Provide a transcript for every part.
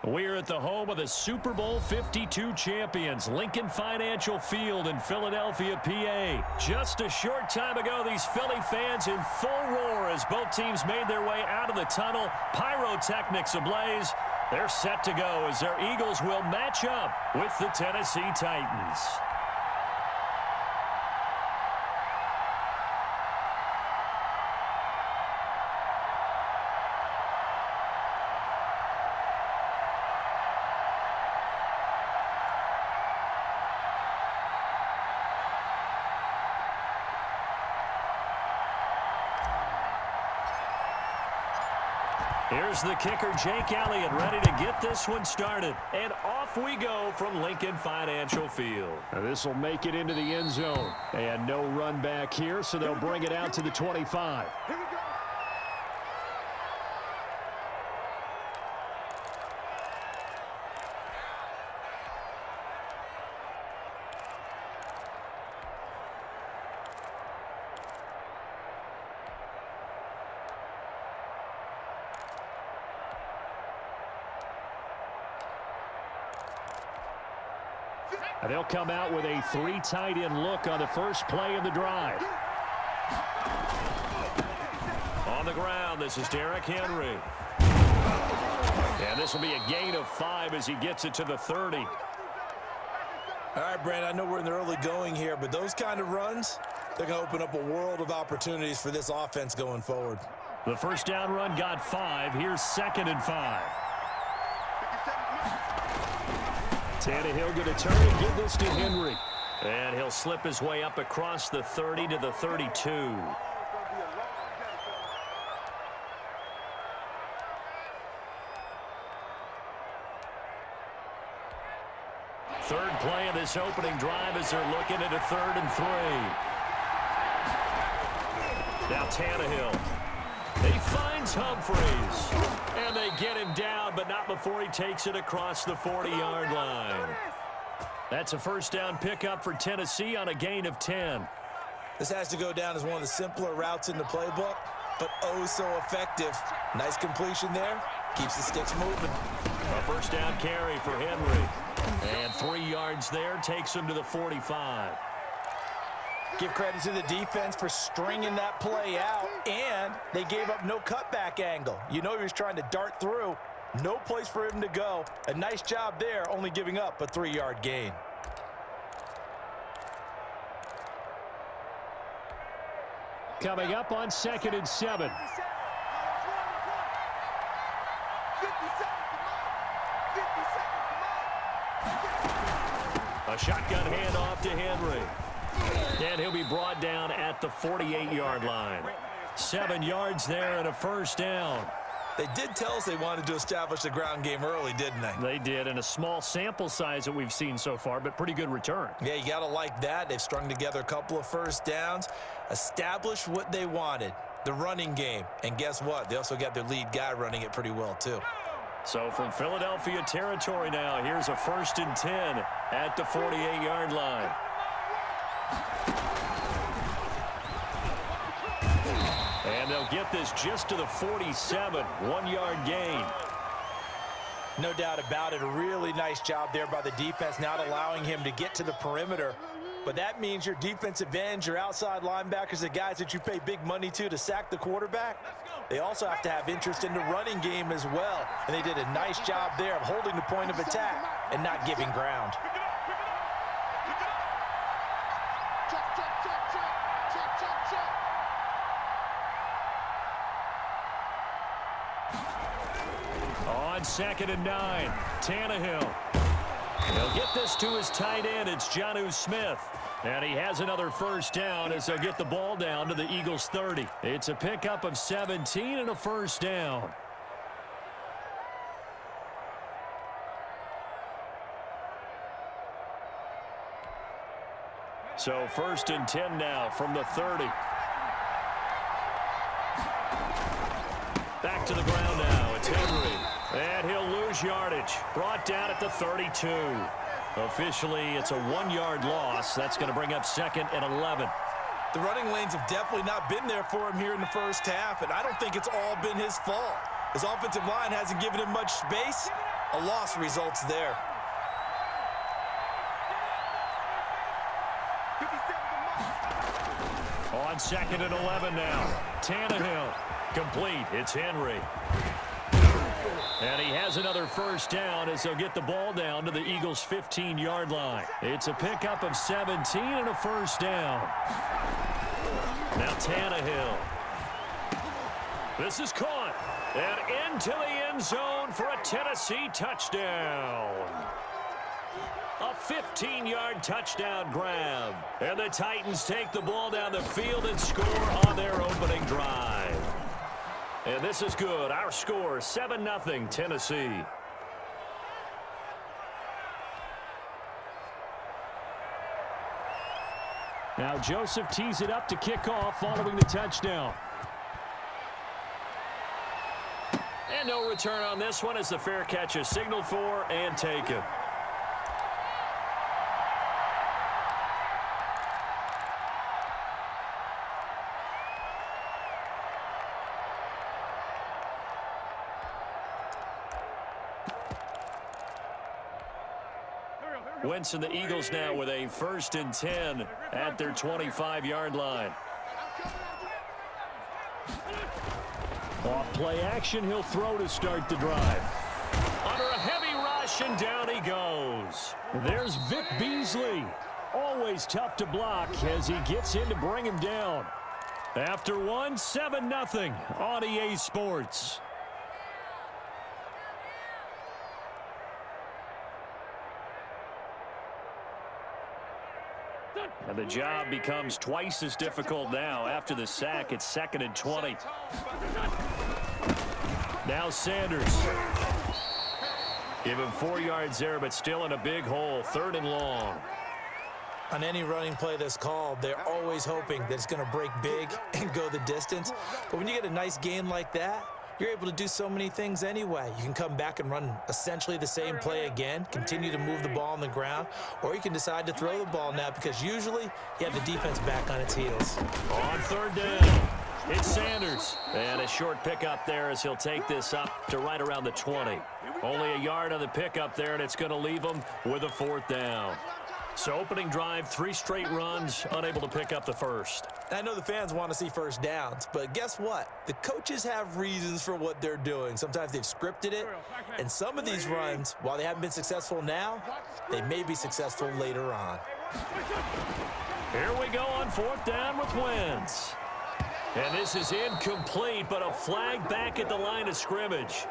We're at the home of the Super Bowl 52 champions, Lincoln Financial Field in Philadelphia, PA. Just a short time ago, these Philly fans in full roar as both teams made their way out of the tunnel. Pyrotechnics ablaze. They're set to go as their Eagles will match up with the Tennessee Titans. Here's the kicker, Jake Elliott, ready to get this one started. And off we go from Lincoln Financial Field. This will make it into the end zone. And no run back here, so they'll bring it out to the 25. Here we go. They'll come out with a 3 tight end look on the first play of the drive. On the ground, this is Derrick Henry. And this will be a gain of 5 as he gets it to the 30. All right, Brandon, I know we're in the early going here, but those kind of runs, they're going to open up a world of opportunities for this offense going forward. The first down run got 5. Here's 2nd and 5. Tannehill going to turn and give this to Henry. And he'll slip his way up across the 30 to the 32. Third play of this opening drive as they're looking at a 3rd and 3. Now Tannehill. He finds Humphreys. And they get him down, but not before he takes it across the 40-yard line. That's a first down pickup for Tennessee on a gain of 10. This has to go down as one of the simpler routes in the playbook, but oh so effective. Nice completion there. Keeps the sticks moving. A first down carry for Henry. And 3 yards there takes him to the 45. Give credit to the defense for stringing that play out, and they gave up no cutback angle. You know he was trying to dart through. No place for him to go. A nice job there, only giving up a 3-yard gain. Coming up on 2nd and 7. A shotgun handoff to Henry. And he'll be brought down at the 48-yard line. 7 yards there and a first down. They did tell us they wanted to establish the ground game early, didn't they? They did, and a small sample size that we've seen so far, but pretty good return. Yeah, you got to like that. They've strung together a couple of first downs, established what they wanted, the running game. And guess what? They also got their lead guy running it pretty well, too. So from Philadelphia territory now, here's a 1st and 10 at the 48-yard line. And they'll get this just to the 47, 1-yard gain. No doubt about it. A really nice job there by the defense, not allowing him to get to the perimeter. But that means your defensive ends, your outside linebackers, the guys that you pay big money to sack the quarterback, they also have to have interest in the running game as well. And they did a nice job there of holding the point of attack and not giving ground. On 2nd and 9, Tannehill. He'll get this to his tight end. It's Jonnu Smith. And he has another first down as they'll get the ball down to the Eagles' 30. It's a pickup of 17 and a first down. So 1st and 10 now from the 30. Back to the ground now. It's Henry. And he'll lose yardage. Brought down at the 32. Officially, it's a 1-yard loss. That's going to bring up 2nd and 11. The running lanes have definitely not been there for him here in the first half, and I don't think it's all been his fault. His offensive line hasn't given him much space, A loss results there. On 2nd and 11 now. Tannehill. Complete. It's Henry. And he has another first down as they'll get the ball down to the Eagles' 15-yard line. It's a pickup of 17 and a first down. Now Tannehill. This is caught. And into the end zone for a Tennessee touchdown. A 15-yard touchdown grab. And the Titans take the ball down the field and score on their opening drive. And this is good. Our score, 7-0 Tennessee. Now Joseph tees it up to kick off following the touchdown. And no return on this one as the fair catch is signaled for and taken. Wentz and the Eagles now with a 1st and 10 at their 25-yard line. Off play action, he'll throw to start the drive. Under a heavy rush, and down he goes. There's Vic Beasley. Always tough to block as he gets in to bring him down. After one, 7-0 on EA Sports. And the job becomes twice as difficult now. After the sack, it's 2nd and 20. Now Sanders. Give him 4 yards there, but still in a big hole. 3rd and long. On any running play that's called, they're always hoping that it's going to break big and go the distance. But when you get a nice gain like that, you're able to do so many things anyway. You can come back and run essentially the same play again, continue to move the ball on the ground, or you can decide to throw the ball now because usually you have the defense back on its heels. On 3rd down, it's Sanders. And a short pickup there as he'll take this up to right around the 20. Only a yard on the pickup there, and it's going to leave him with a 4th down. So opening drive, 3 straight runs, unable to pick up the first. I know the fans want to see first downs, but guess what? The coaches have reasons for what they're doing. Sometimes they've scripted it, and some of these runs, while they haven't been successful now, they may be successful later on. Here we go on 4th down with Wentz. And this is incomplete, but a flag back at the line of scrimmage.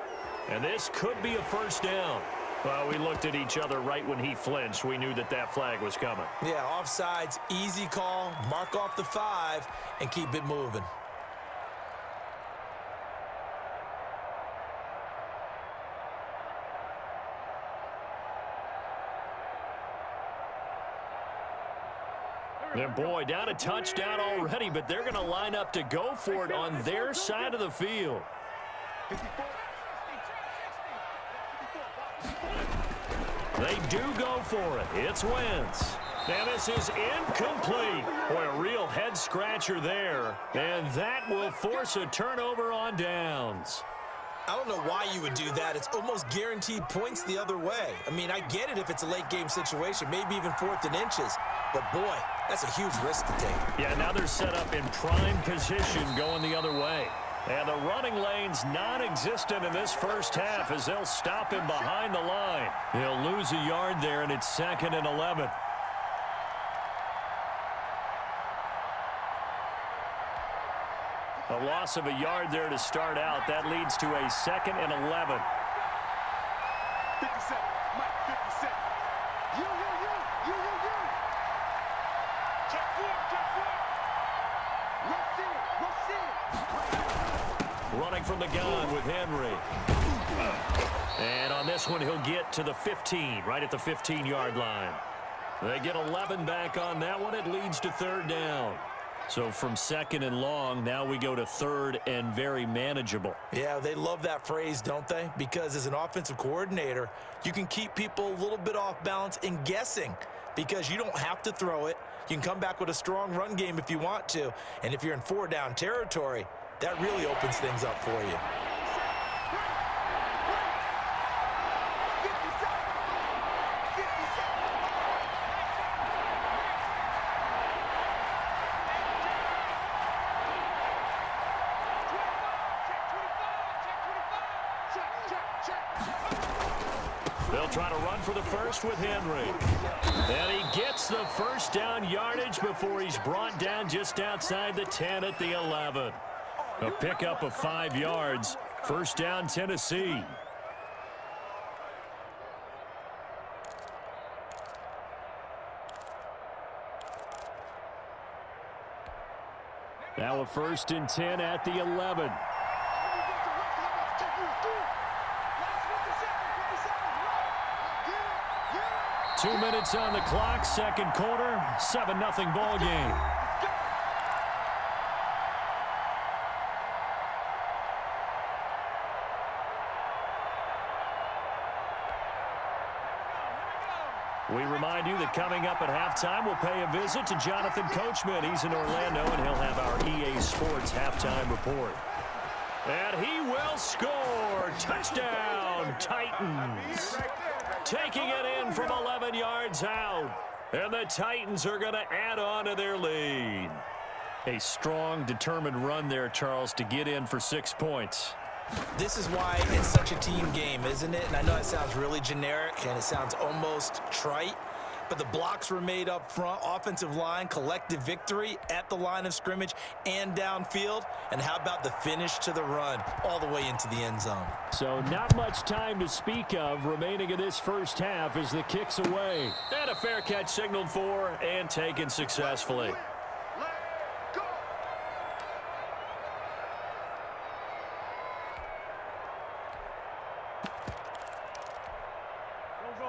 And this could be a first down. Well, we looked at each other right when he flinched. We knew that that flag was coming. Yeah, offsides, easy call, mark off the 5, and keep it moving. And boy, down a touchdown already, but they're going to line up to go for it on their side of the field. They do go for it. It's Wentz. And this is incomplete. Boy, a real head-scratcher there. And that will force a turnover on downs. I don't know why you would do that. It's almost guaranteed points the other way. I mean, I get it if it's a late-game situation, maybe even 4th and inches. But, boy, that's a huge risk to take. Yeah, now they're set up in prime position going the other way. And the running lane's non-existent in this first half as they'll stop him behind the line. He'll lose a yard there, and it's 2nd and 11. A loss of a yard there to start out. That leads to a 2nd and 11. 50 Cent, Mike, 50 Cent. You. Check four. Running from the gun with Henry. And on this one, he'll get to the 15, right at the 15-yard line. They get 11 back on that one. It leads to 3rd down. So from 2nd and long, now we go to 3rd and very manageable. Yeah, they love that phrase, don't they? Because as an offensive coordinator, you can keep people a little bit off balance and guessing because you don't have to throw it. You can come back with a strong run game if you want to. And if you're in 4-down territory, that really opens things up for you. They'll try to run for the first with Henry. And he gets the first down yardage before he's brought down just outside the 10 at the 11. A pickup of 5 yards. First down, Tennessee. Now a 1st and 10 at the 11. 2 minutes on the clock, second quarter, 7-0 ball game. We remind you that coming up at halftime, we'll pay a visit to Jonathan Coachman. He's in Orlando, and he'll have our EA Sports halftime report. And he will score. Touchdown, Titans. Taking it in from 11 yards out. And the Titans are going to add on to their lead. A strong, determined run there, Charles, to get in for 6 points. This is why it's such a team game, isn't it? And I know it sounds really generic and it sounds almost trite, but the blocks were made up front, offensive line, collective victory at the line of scrimmage and downfield. And how about the finish to the run all the way into the end zone? So not much time to speak of remaining in this first half as the kick's away. And a fair catch signaled for and taken successfully.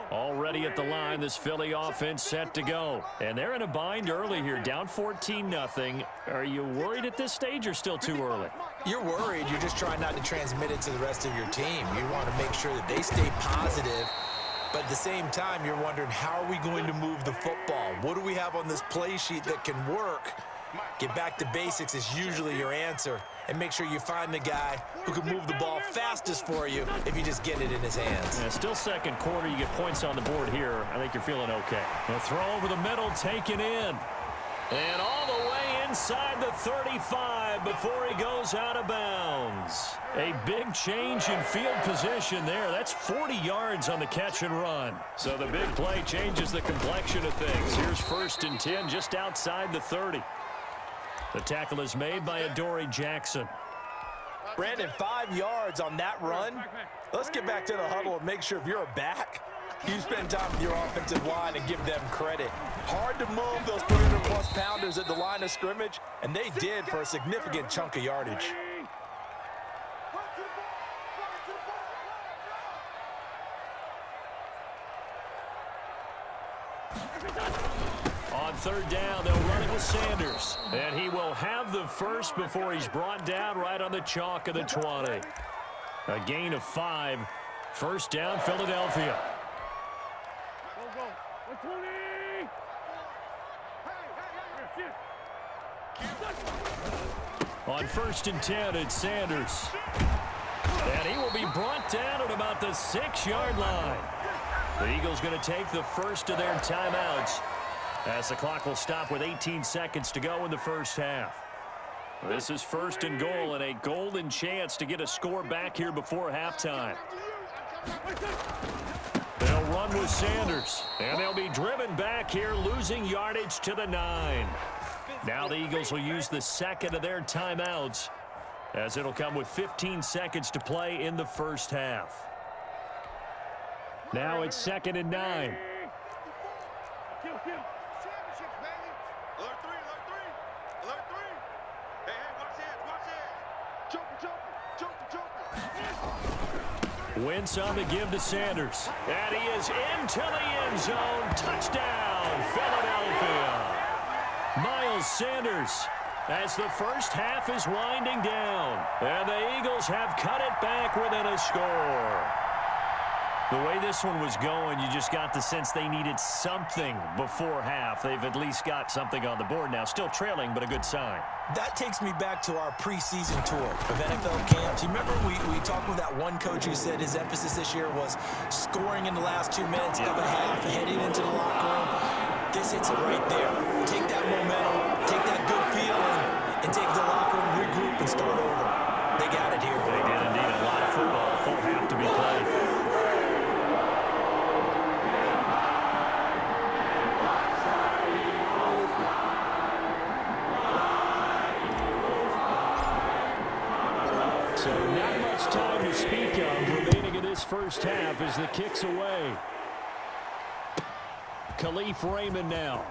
Already at the line, this Philly offense set to go. And they're in a bind early here, down 14-0. Are you worried at this stage or still too early? You're worried. You're just trying not to transmit it to the rest of your team. You want to make sure that they stay positive. But at the same time, you're wondering, how are we going to move the football? What do we have on this play sheet that can work? Get back to basics is usually your answer. And make sure you find the guy who can move the ball fastest for you if you just get it in his hands. Yeah, still second quarter. You get points on the board here. I think you're feeling okay. A throw over the middle, taken in. And all the way inside the 35 before he goes out of bounds. A big change in field position there. That's 40 yards on the catch and run. So the big play changes the complexion of things. Here's 1st and 10 just outside the 30. The tackle is made by Adoree Jackson. Brandon, 5 yards on that run. Let's get back to the huddle and make sure if you're a back, you spend time with your offensive line and give them credit. Hard to move those 300-plus pounders at the line of scrimmage, and they did for a significant chunk of yardage. On 3rd down, they'll run it with Sanders. And he will have the first before he's brought down right on the chalk of the 20. A gain of 5. 1st down, Philadelphia. On 1st and 10, it's Sanders. And he will be brought down at about the 6-yard line. The Eagles going to take the first of their timeouts, as the clock will stop with 18 seconds to go in the first half. This is 1st and goal and a golden chance to get a score back here before halftime. They'll run with Sanders, and they'll be driven back here, losing yardage to the 9. Now the Eagles will use the second of their timeouts, as it'll come with 15 seconds to play in the first half. Now it's 2nd and 9. Wentz on the give to Sanders. And he is into the end zone. Touchdown, Philadelphia. Miles Sanders, as the first half is winding down. And the Eagles have cut it back within a score. The way this one was going, you just got the sense they needed something before half. They've at least got something on the board now. Still trailing, but a good sign. That takes me back to our preseason tour of NFL camps. You remember we talked with that one coach who said his emphasis this year was scoring in the last 2 minutes of a half, heading into the locker room. This hits it right there. Take that momentum, take that good feeling, and take the locker room, regroup, and start over. They got it here. They did indeed. A lot of football, full half to be played. time to speak of remaining in this first half as the kick's away. Khalif Raymond now.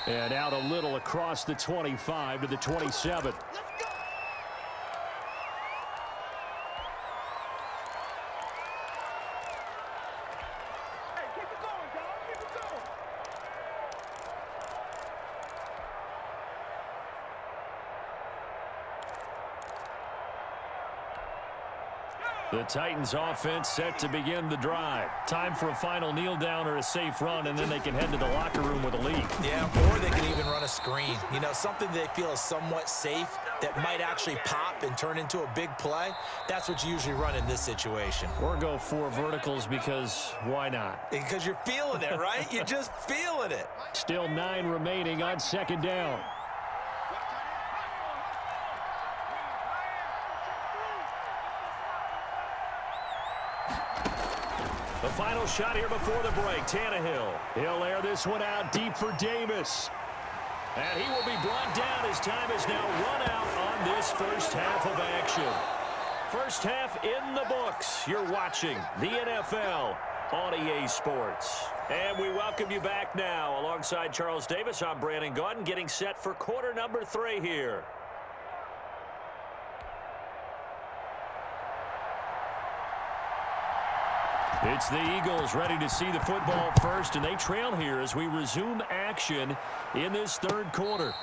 And out a little across the 25 to the 27. The Titans offense set to begin the drive. Time for a final kneel down or a safe run, and then they can head to the locker room with a lead. Yeah, or they can even run a screen. You know, something they feel is somewhat safe that might actually pop and turn into a big play. That's what you usually run in this situation. Or go 4 verticals because why not? Because you're feeling it, right? You're just feeling it. Still 9 remaining on second down. The final shot here before the break. Tannehill. He'll air this one out deep for Davis. And he will be brought down. His time is now run out on this first half of action. First half in the books. You're watching the NFL on EA Sports. And we welcome you back now. Alongside Charles Davis, I'm Brandon Gaudin, getting set for quarter number 3 here. It's the Eagles ready to see the football first, and they trail here as we resume action in this third quarter.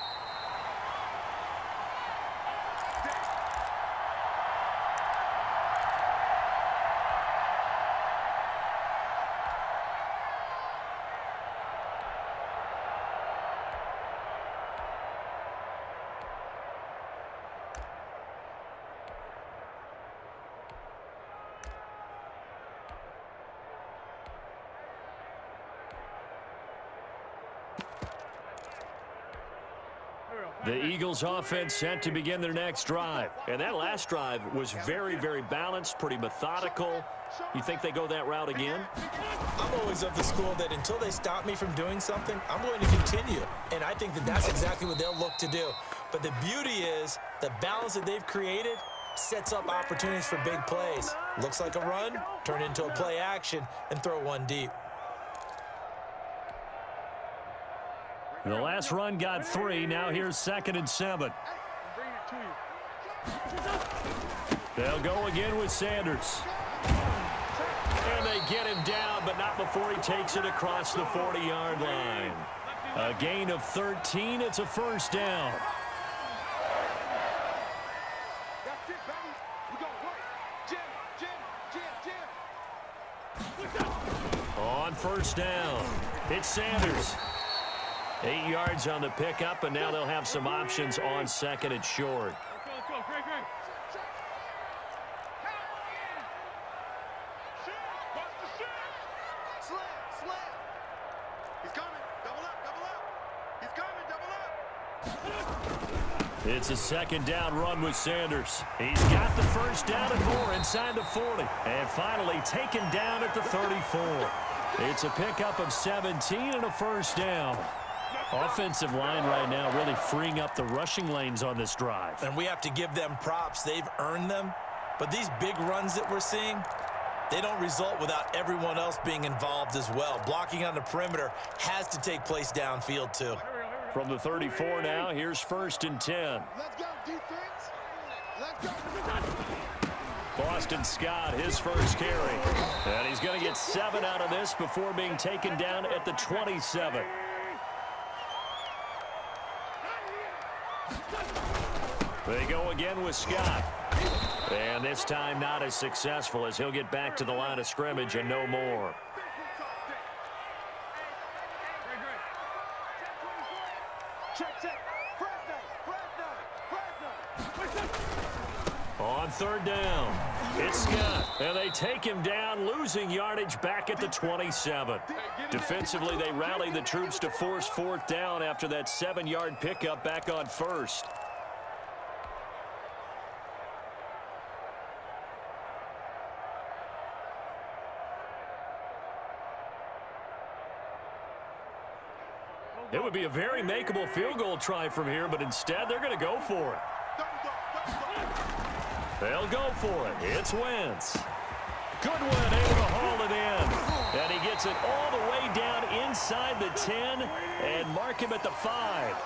The Eagles offense set to begin their next drive. And that last drive was very, very balanced, pretty methodical. You think they go that route again? I'm always of the school that until they stop me from doing something, I'm going to continue. And I think that that's exactly what they'll look to do. But the beauty is the balance that they've created sets up opportunities for big plays. Looks like a run, turn into a play action, and throw one deep. The last run got 3. Now here's 2nd and 7. They'll go again with Sanders. And they get him down, but not before he takes it across the 40-yard line. A gain of 13. It's a first down. That's it, baby. We gonna work. Jim. On first down, it's Sanders. 8 yards on the pickup, and now they'll have some options on 2nd and short. Let's go. Great. Watch the shit. Slam. He's coming. Double up. He's coming. Double up. It's a 2nd down run with Sanders. He's got the first down and more inside the 40. And finally taken down at the 34. It's a pickup of 17 and a first down. Offensive line right now really freeing up the rushing lanes on this drive. And we have to give them props. They've earned them. But these big runs that we're seeing, they don't result without everyone else being involved as well. Blocking on the perimeter has to take place downfield too. From the 34 now, here's 1st and 10. Let's go, defense. Let's go. Boston Scott, his first carry. And he's going to get 7 out of this before being taken down at the 27. They go again with Scott. And this time not as successful as he'll get back to the line of scrimmage and no more. Check. On 3rd down, it's Scott. And they take him down, losing yardage back at the 27. Defensively, they rally the troops to force 4th down after that 7-yard pickup back on 1st. It would be a very makeable field goal try from here, but instead they're going to go for it. They'll go for it. It's Wentz. Goodwin able to haul it in. And he gets it all the way down inside the 10 and mark him at the 5.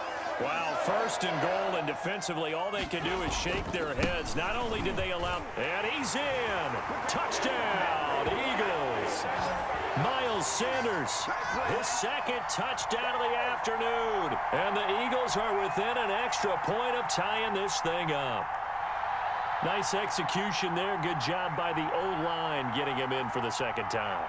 Wow, first and goal, and defensively all they can do is shake their heads. Not only did they allow, and he's in. Touchdown, Eagles. Miles Sanders, his second touchdown of the afternoon. And the Eagles are within an extra point of tying this thing up. Nice execution there. Good job by the O-line getting him in for the second time.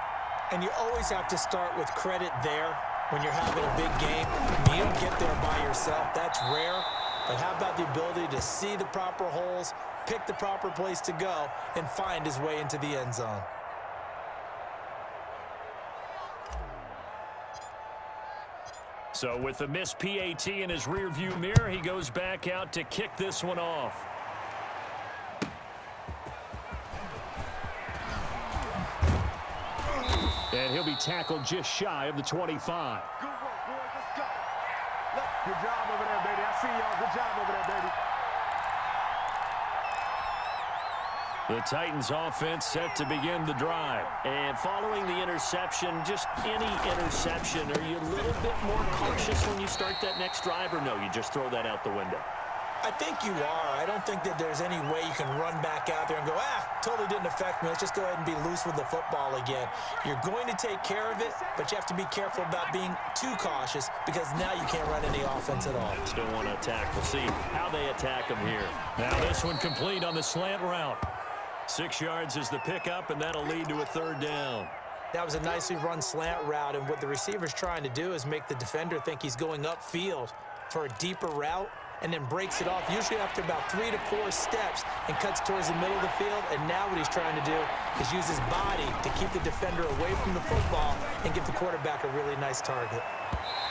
And you always have to start with credit there when you're having a big game. You don't get there by yourself. That's rare. But how about the ability to see the proper holes, pick the proper place to go, and find his way into the end zone? So with the missed PAT in his rearview mirror, he goes back out to kick this one off. And he'll be tackled just shy of the 25. Good work, boys. Let's go. Good job over there, baby. I see y'all. Good job over there, baby. The Titans offense set to begin the drive. And following the interception, just any interception, are you a little bit more cautious when you start that next drive, or no, you just throw that out the window? I think you are. I don't think that there's any way you can run back out there and go, totally didn't affect me. Let's just go ahead and be loose with the football again. You're going to take care of it, but you have to be careful about being too cautious because now you can't run any offense at all. Still want to attack. We'll see how they attack them here. Now this one complete on the slant route. 6 yards is the pickup, and that'll lead to a third down. That was a nicely run slant route, and what the receiver's trying to do is make the defender think he's going upfield for a deeper route, and then breaks it off, usually after about 3 to 4 steps, and cuts towards the middle of the field. And now what he's trying to do is use his body to keep the defender away from the football and give the quarterback a really nice target.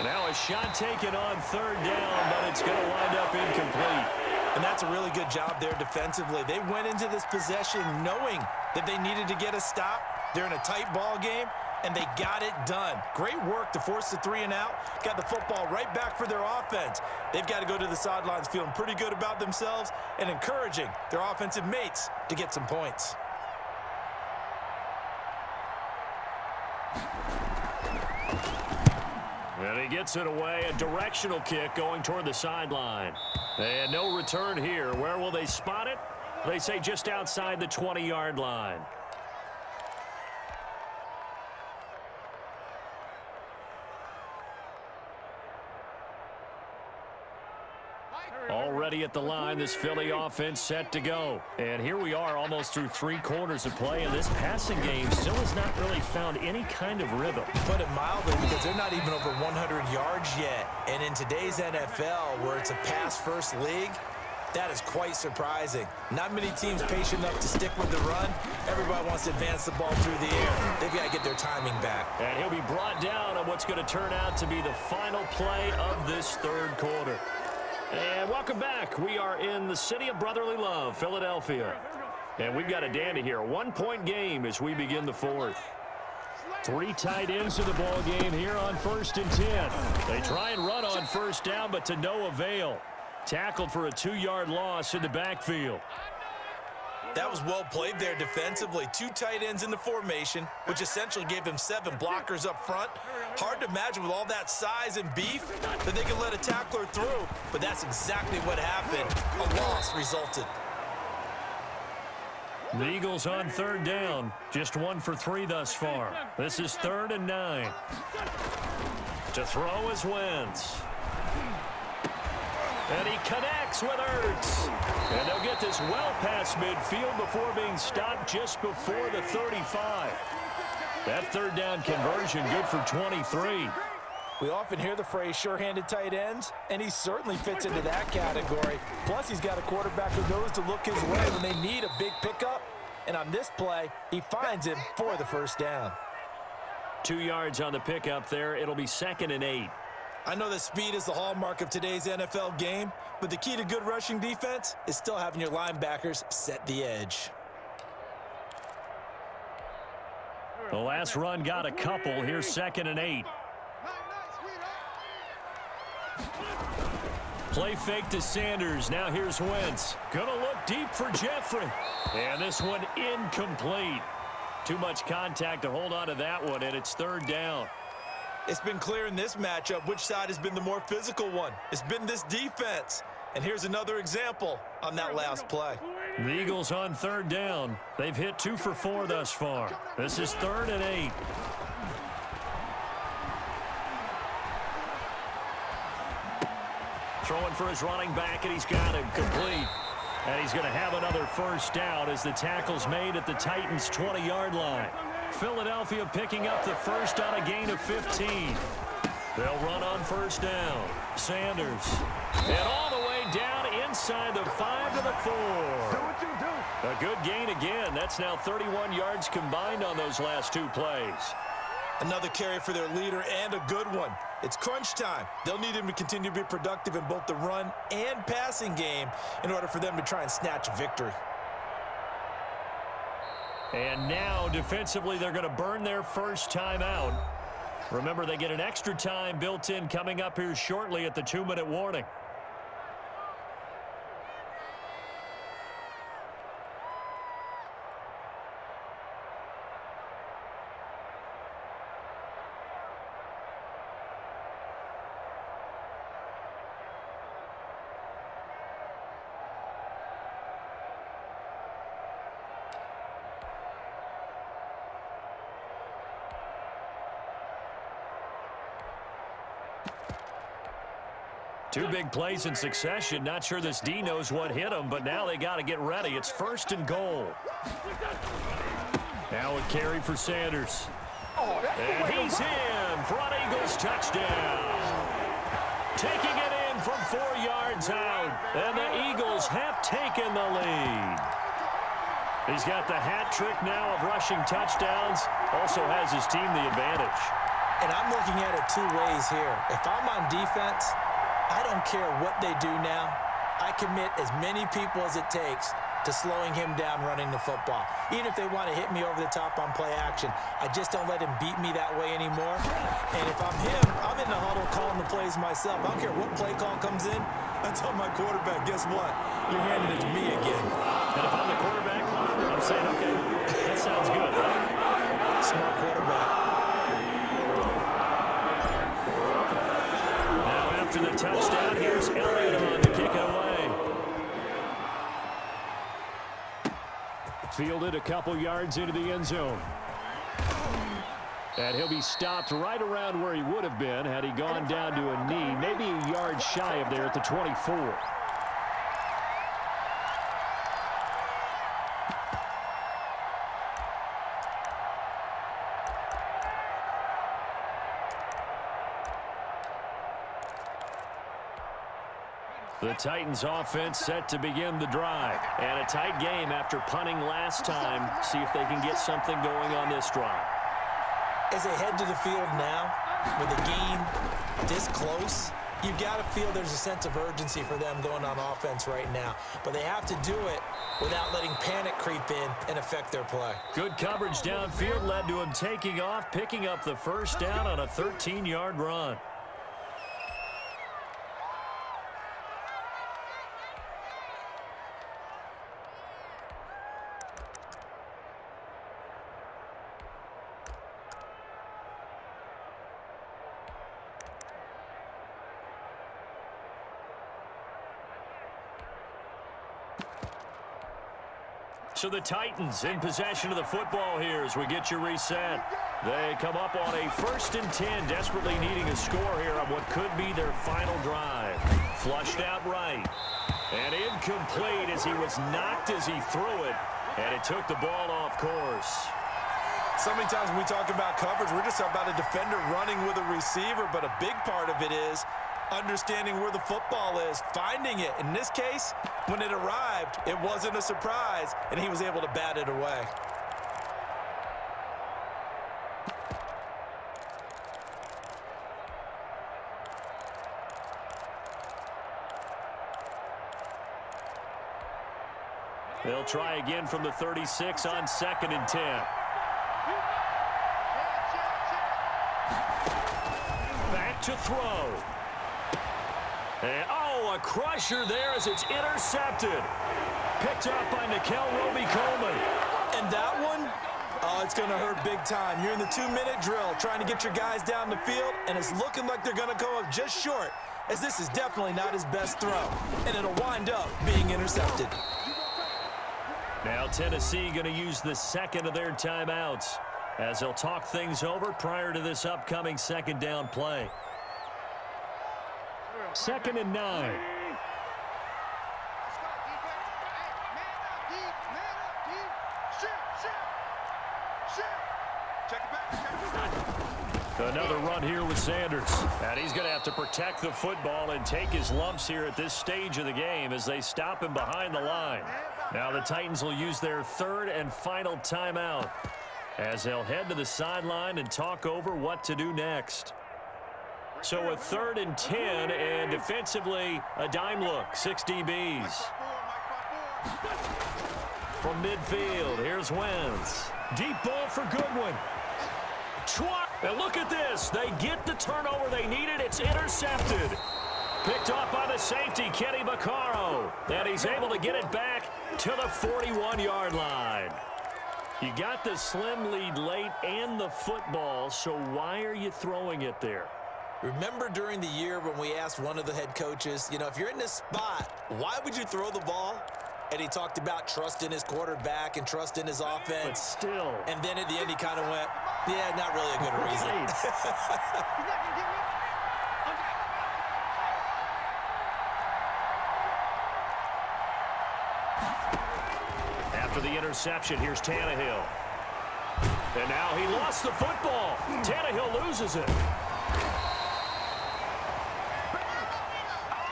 Now a shot taken on third down, but it's going to wind up incomplete. And that's a really good job there defensively. They went into this possession knowing that they needed to get a stop. They're in a tight ball game, and they got it done. Great work to force the 3 and out. Got the football right back for their offense. They've got to go to the sidelines feeling pretty good about themselves and encouraging their offensive mates to get some points. And he gets it away, a directional kick going toward the sideline. And no return here. Where will they spot it? They say just outside the 20-yard line. Already at the line, this Philly offense set to go. And here we are almost through 3 quarters of play, and this passing game still has not really found any kind of rhythm. Put it mildly, because they're not even over 100 yards yet. And in today's NFL, where it's a pass-first league, that is quite surprising. Not many teams patient enough to stick with the run. Everybody wants to advance the ball through the air. They've got to get their timing back. And he'll be brought down on what's going to turn out to be the final play of this third quarter. And welcome back. We are in the city of brotherly love, Philadelphia. And we've got a dandy here. A 1-point game as we begin the fourth. 3 tight ends in the ball game here on 1st and 10. They try and run on first down, but to no avail. Tackled for a 2-yard loss in the backfield. That was well played there defensively. 2 tight ends in the formation, which essentially gave him 7 blockers up front. Hard to imagine with all that size and beef that they could let a tackler through, but that's exactly what happened. A loss resulted. The Eagles on third down. Just 1 for 3 thus far. This is 3rd and 9. To throw is Wentz. And he connects with Ertz. And they'll get this well past midfield before being stopped just before the 35. That third down conversion good for 23. We often hear the phrase sure-handed tight ends, and he certainly fits into that category. Plus, he's got a quarterback who knows to look his way when they need a big pickup. And on this play, he finds him for the first down. 2 yards on the pickup there. It'll be 2nd and 8. I know that speed is the hallmark of today's NFL game, but the key to good rushing defense is still having your linebackers set the edge. The last run got a couple. Here's 2nd and 8. Play fake to Sanders. Now here's Wentz. Gonna look deep for Jeffrey. And this one incomplete. Too much contact to hold on to that one, and it's third down. It's been clear in this matchup which side has been the more physical one. It's been this defense. And here's another example on that last play. The Eagles on third down. They've hit 2 for 4 thus far. This is 3rd and 8. Throwing for his running back, and he's got him complete. And he's going to have another first down as the tackle's made at the Titans' 20-yard line. Philadelphia picking up the first on a gain of 15. They'll run on first down. Sanders. And all the way down inside the 5 to the 4. A good gain again. That's now 31 yards combined on those last 2 plays. Another carry for their leader and a good one. It's crunch time. They'll need him to continue to be productive in both the run and passing game in order for them to try and snatch a victory. And now, defensively, they're going to burn their first time out. Remember, they get an extra time built in coming up here shortly at the 2-minute warning. Two big plays in succession. Not sure this D knows what hit him, but now they got to get ready. It's 1st and goal. Now a carry for Sanders. And he's in for an Eagles touchdown. Taking it in from 4 yards out. And the Eagles have taken the lead. He's got the hat trick now of rushing touchdowns. Also has his team the advantage. And I'm looking at it 2 ways here. If I'm on defense, I don't care what they do now. I commit as many people as it takes to slowing him down running the football. Even if they want to hit me over the top on play action, I just don't let him beat me that way anymore. And if I'm him, I'm in the huddle calling the plays myself. I don't care what play call comes in. I tell my quarterback, guess what? You're handing it to me again. And if I'm the quarterback, I'm saying, okay, that sounds good, right? Smart quarterback. After the touchdown, here's Elliott on to kick it away. Fielded a couple yards into the end zone. And he'll be stopped right around where he would have been had he gone down to a knee, maybe a yard shy of there at the 24. The Titans offense set to begin the drive. And a tight game after punting last time. See if they can get something going on this drive. As they head to the field now, with the game this close, you've got to feel there's a sense of urgency for them going on offense right now. But they have to do it without letting panic creep in and affect their play. Good coverage downfield led to him taking off, picking up the first down on a 13-yard run. So the Titans in possession of the football here as we get you reset. They come up on a 1st and 10, desperately needing a score here on what could be their final drive. Flushed out right. And incomplete as he was knocked as he threw it. And it took the ball off course. So many times when we talk about coverage, we're just about a defender running with a receiver, but a big part of it is understanding where the football is, finding it. In this case, when it arrived, it wasn't a surprise, and he was able to bat it away. They'll try again from the 36 on 2nd and 10. Back to throw. And, oh, a crusher there as it's intercepted. Picked up by Nickel Roby-Coleman. And that one, oh, it's going to hurt big time. You're in the 2-minute drill trying to get your guys down the field, and it's looking like they're going to go up just short, as this is definitely not his best throw, and it'll wind up being intercepted. Now Tennessee going to use the second of their timeouts as they'll talk things over prior to this upcoming second down play. 2nd and 9. Another run here with Sanders. And he's going to have to protect the football and take his lumps here at this stage of the game as they stop him behind the line. Now the Titans will use their 3rd and final timeout as they'll head to the sideline and talk over what to do next. So a 3rd and 10, and defensively a dime look, 6 DBs. From midfield, here's Wentz. Deep ball for Goodwin. And look at this. They get the turnover they needed. It's intercepted. Picked off by the safety, Kenny Vaccaro. And he's able to get it back to the 41-yard line. You got the slim lead late and the football, so why are you throwing it there? Remember during the year when we asked one of the head coaches, you know, if you're in this spot, why would you throw the ball? And he talked about trust in his quarterback and trust in his offense. But still. And then at the end, he kind of went, yeah, not really a good reason. After the interception, here's Tannehill. And now he lost the football. Tannehill loses it.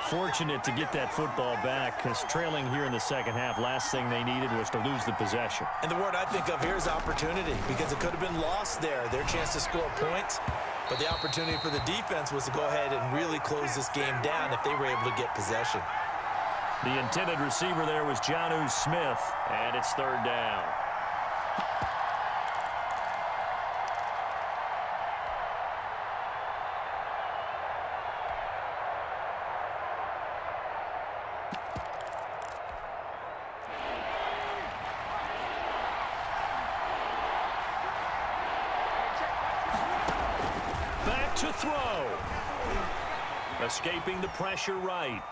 Fortunate to get that football back because trailing here in the second half, last thing they needed was to lose the possession. And the word I think of here is opportunity, because it could have been lost there, their chance to score points. But the opportunity for the defense was to go ahead and really close this game down if they were able to get possession. The intended receiver there was Jonnu Smith, and it's 3rd down. Back to throw. Escaping the pressure right.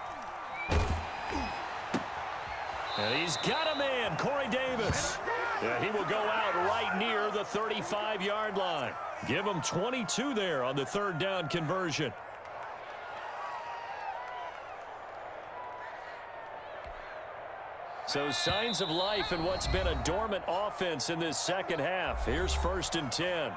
And he's got a man, Corey Davis. Yeah, he will go out right near the 35-yard line. Give him 22 there on the 3rd down conversion. So signs of life in what's been a dormant offense in this second half. Here's 1st and 10.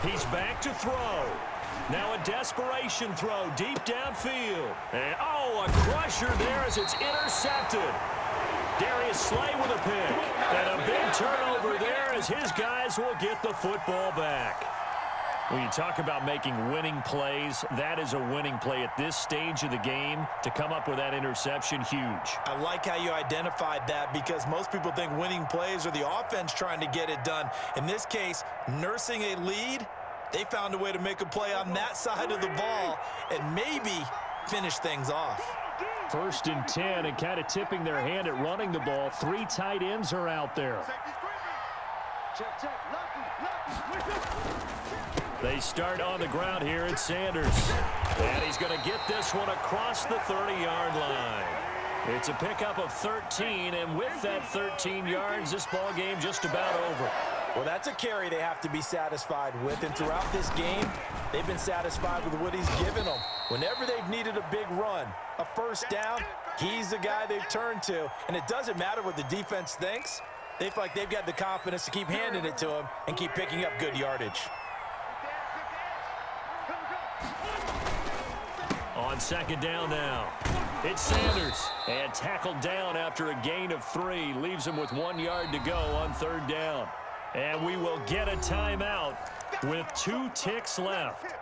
He's back to throw. Now a desperation throw deep downfield. And, oh, a crusher there as it's intercepted. Darius Slay with a pick. And a big turnover there as his guys will get the football back. When you talk about making winning plays, that is a winning play at this stage of the game. To come up with that interception, huge. I like how you identified that, because most people think winning plays are the offense trying to get it done. In this case, nursing a lead, they found a way to make a play on that side of the ball and maybe finish things off. 1st and 10, and kind of tipping their hand at running the ball. 3 tight ends are out there. They start on the ground here at Sanders. And he's going to get this one across the 30-yard line. It's a pickup of 13, and with that 13 yards, this ball game just about over. Well, that's a carry they have to be satisfied with, and throughout this game, they've been satisfied with what he's given them. Whenever they've needed a big run, a 1st down, he's the guy they've turned to, and it doesn't matter what the defense thinks. They feel like they've got the confidence to keep handing it to him and keep picking up good yardage. On 2nd down now. It's Sanders. And tackled down after a gain of 3. Leaves him with 1 yard to go on 3rd down. And we will get a timeout with 2 ticks left.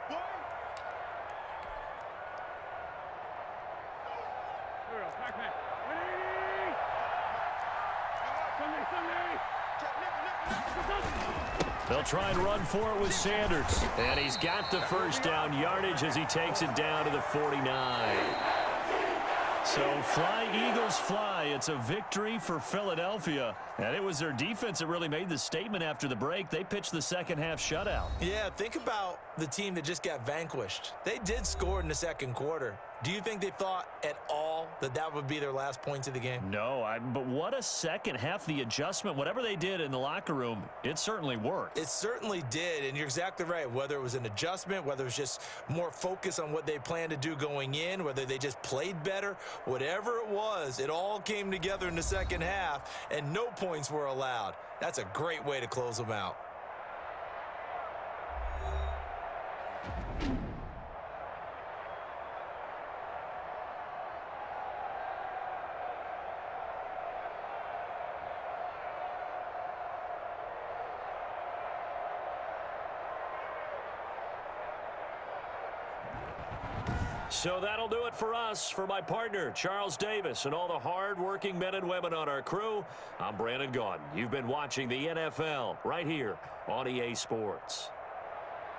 They'll try and run for it with Sanders. And he's got the first down yardage as he takes it down to the 49. So fly, Eagles, fly. It's a victory for Philadelphia. And it was their defense that really made the statement after the break. They pitched the second half shutout. Yeah, think about the team that just got vanquished. They did score in the second quarter. Do you think they thought at all that that would be their last points of the game? No, but what a second half. The adjustment, whatever they did in the locker room, it certainly worked. It certainly did, and you're exactly right. Whether it was an adjustment, whether it was just more focus on what they planned to do going in, whether they just played better, whatever it was, it all came together in the second half, and no points were allowed. That's a great way to close them out. So that'll do it for us. For my partner, Charles Davis, and all the hard-working men and women on our crew, I'm Brandon Gaudin. You've been watching the NFL right here on EA Sports.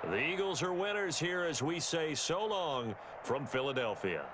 The Eagles are winners here as we say so long from Philadelphia.